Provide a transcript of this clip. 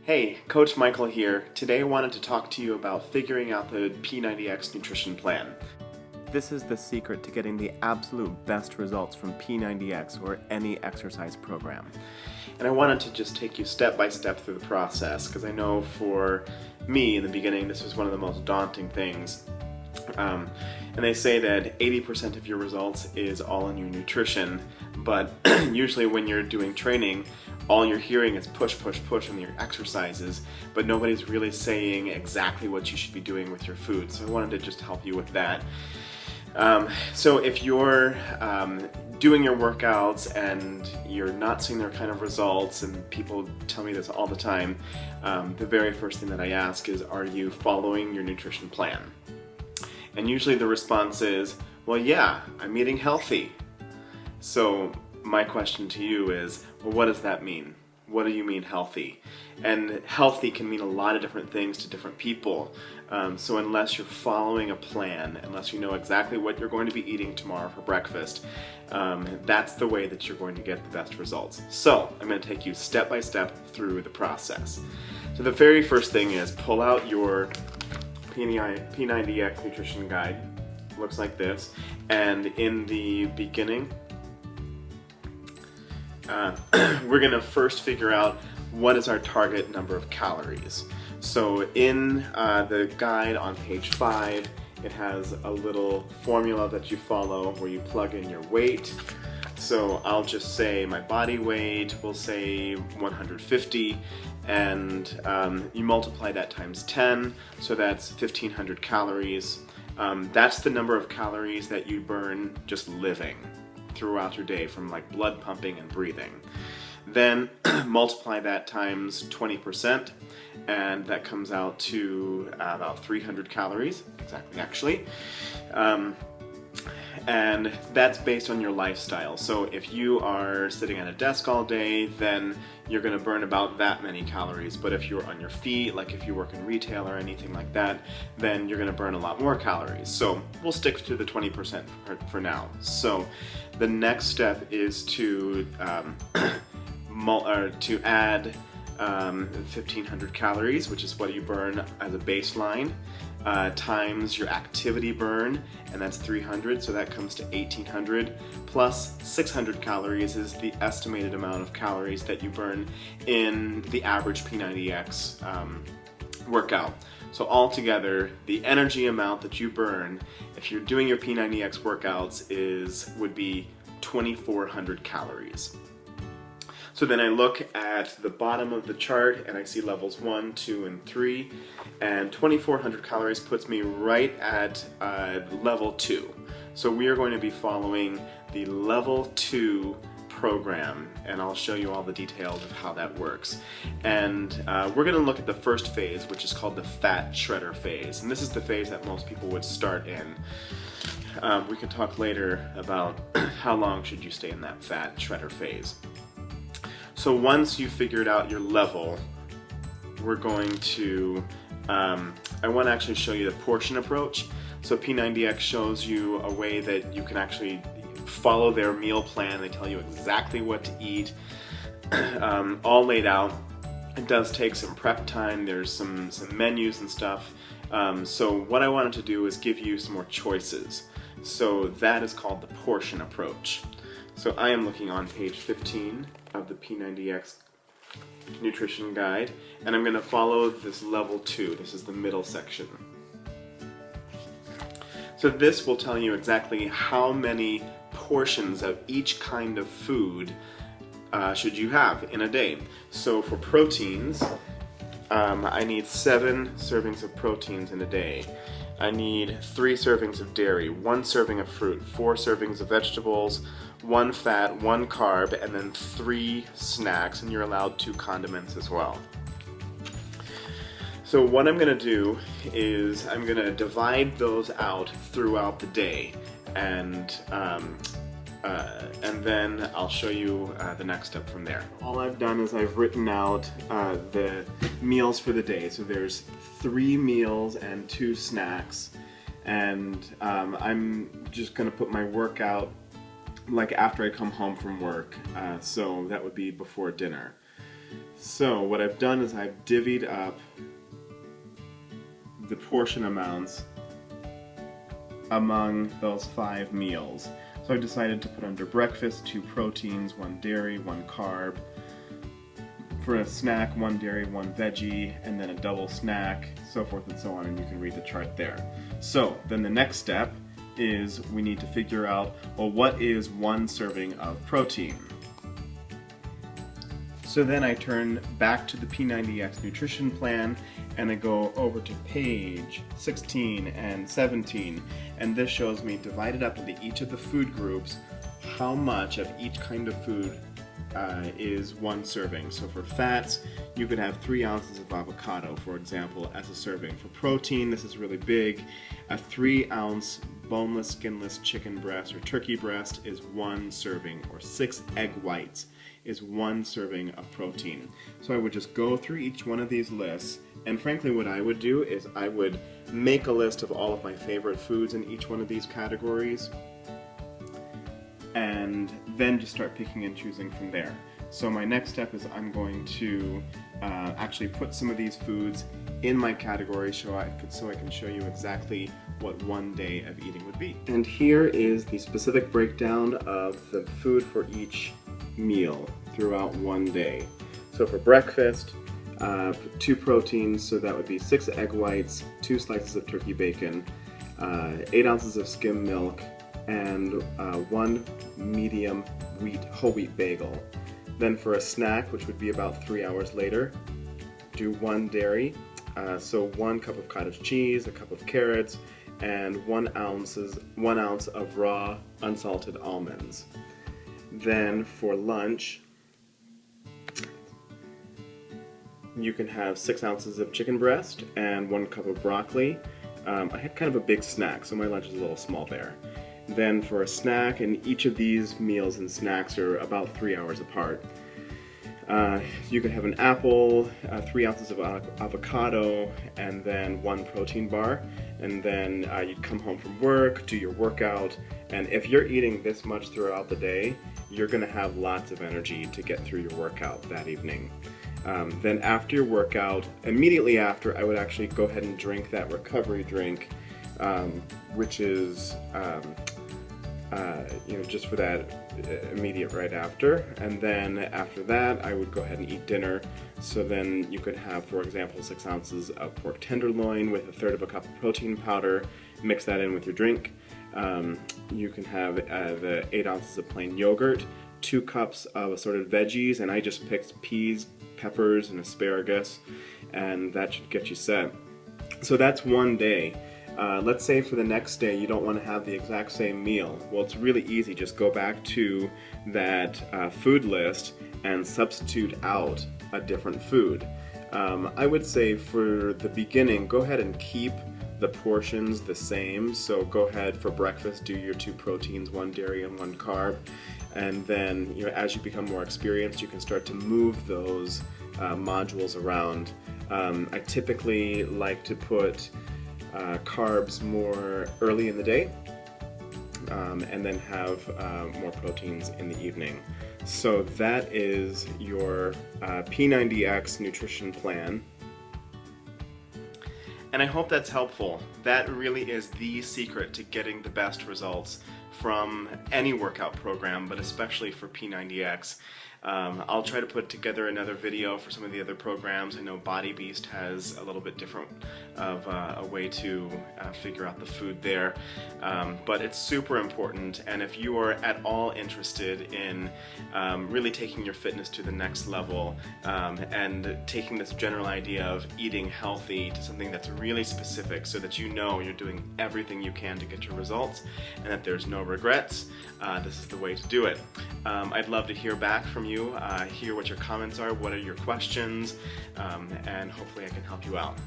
Hey, Coach Michael here. Today I wanted to talk to you about figuring out the P90X nutrition plan. This is the secret to getting the absolute best results from P90X or any exercise program. And I wanted to just take you step by step through the process because I know for me in the beginning this was one of the most daunting things. And they say that 80% of your results is all in your nutrition, but usually when you're doing training, all you're hearing is push, push, push on your exercises, but nobody's really saying exactly what you should be doing with your food. So I wanted to just help you with that. So if you're doing your workouts and you're not seeing their kind of results, and people tell me this all the time, the very first thing that I ask is, are you following your nutrition plan? And usually the response is, well, yeah, I'm eating healthy. So my question to you is, well, what does that mean? What do you mean healthy? And healthy can mean a lot of different things to different people. So unless you're following a plan, unless you know exactly what you're going to be eating tomorrow for breakfast, that's the way that you're going to get the best results. So I'm going to take you step by step through the process. So the very first thing is pull out your P90X nutrition guide. Looks like this. And in the beginning, we're going to first figure out what is our target number of calories. So in the guide on page 5, it has a little formula that you follow where you plug in your weight. So I'll just say my body weight, we'll say 150, and you multiply that times 10, so that's 1,500 calories. That's the number of calories that you burn just living throughout your day from like blood pumping and breathing. Then multiply that times 20%, and that comes out to about 300 calories, exactly actually. And that's based on your lifestyle. So if you are sitting at a desk all day, then you're going to burn about that many calories. But if you're on your feet, like if you work in retail or anything like that, then you're going to burn a lot more calories. So we'll stick to the 20% for now. So the next step is to add 1,500 calories, which is what you burn as a baseline, times your activity burn, and that's 300, so that comes to 1,800, plus 600 calories is the estimated amount of calories that you burn in the average P90X workout. So altogether, the energy amount that you burn if you're doing your P90X workouts would be 2,400 calories. So then I look at the bottom of the chart and I see levels 1, 2, and 3, and 2,400 calories puts me right at level 2. So we are going to be following the level 2 program, and I'll show you all the details of how that works. And we're going to look at the first phase, which is called the fat shredder phase, and this is the phase that most people would start in. We can talk later about how long should you stay in that fat shredder phase. So once you figured out your level, we're going to, I want to actually show you the portion approach. So P90X shows you a way that you can actually follow their meal plan. They tell you exactly what to eat, all laid out. It does take some prep time. There's some menus and stuff. So what I wanted to do is give you some more choices. So that is called the portion approach. So I am looking on page 15 of the P90X nutrition guide, and I'm going to follow this level 2. This is the middle section. So this will tell you exactly how many portions of each kind of food should you have in a day. So for proteins, I need 7 servings of proteins in a day. I need 3 servings of dairy, 1 serving of fruit, 4 servings of vegetables, 1 fat, 1 carb, and then 3 snacks, and you're allowed 2 condiments as well. So what I'm going to do is I'm going to divide those out throughout the day, and then I'll show you the next step from there. All I've done is I've written out the meals for the day. So there's 3 meals and 2 snacks, and I'm just going to put my workout like after I come home from work, so that would be before dinner. So what I've done is I've divvied up the portion amounts among those 5 meals. So I've decided to put under breakfast 2 proteins, 1 dairy, 1 carb. For a snack, 1 dairy, 1 veggie, and then a double snack, so forth and so on, and you can read the chart there. So then the next step is we need to figure out, well, what is 1 serving of protein? So then I turn back to the P90X nutrition plan and I go over to page 16 and 17, and this shows me divided up into each of the food groups how much of each kind of food is 1 serving. So for fats, you could have 3 ounces of avocado, for example, as a serving. For protein, this is really big. A 3-ounce boneless, skinless chicken breast or turkey breast is 1 serving, or 6 egg whites is 1 serving of protein. So I would just go through each one of these lists, and frankly what I would do is I would make a list of all of my favorite foods in each one of these categories, and then just start picking and choosing from there. So my next step is I'm going to actually put some of these foods in my category so I can show you exactly what 1 day of eating would be. And here is the specific breakdown of the food for each meal throughout 1 day. So for breakfast, 2 proteins, so that would be 6 egg whites, 2 slices of turkey bacon, 8 ounces of skim milk, and 1 medium whole wheat bagel. Then for a snack, which would be about 3 hours later, do 1 dairy, so 1 cup of cottage cheese, a cup of carrots, and 1 ounce of raw unsalted almonds. Then for lunch, you can have 6 ounces of chicken breast and 1 cup of broccoli. I had kind of a big snack, so my lunch is a little small there. Then for a snack, and each of these meals and snacks are about 3 hours apart. You could have an apple, 3 ounces of avocado, and then 1 protein bar. And then you'd come home from work, do your workout, and if you're eating this much throughout the day, you're going to have lots of energy to get through your workout that evening. Then after your workout, immediately after, I would actually go ahead and drink that recovery drink, which is just for that immediate right after. And then after that, I would go ahead and eat dinner. So then you could have, for example, 6 ounces of pork tenderloin with 1/3 of a cup of protein powder. Mix that in with your drink. You can have the 8 ounces of plain yogurt, 2 cups of assorted veggies, and I just picked peas, peppers, and asparagus, and that should get you set. So that's 1 day. Let's say for the next day you don't want to have the exact same meal. Well, it's really easy. Just go back to that food list and substitute out a different food. I would say for the beginning, go ahead and keep the portions the same. So go ahead for breakfast, do your 2 proteins, 1 dairy and 1 carb. And then as you become more experienced, you can start to move those modules around. I typically like to put carbs more early in the day, and then have more proteins in the evening. So that is your P90X nutrition plan. And I hope that's helpful. That really is the secret to getting the best results from any workout program, but especially for P90X. I'll try to put together another video for some of the other programs. I know Body Beast has a little bit different of a way to figure out the food there, but it's super important. And if you are at all interested in really taking your fitness to the next level and taking this general idea of eating healthy to something that's really specific, so that you know you're doing everything you can to get your results and that there's no regrets, this is the way to do it. I'd love to hear back from you, hear what your comments are, what are your questions, and hopefully I can help you out.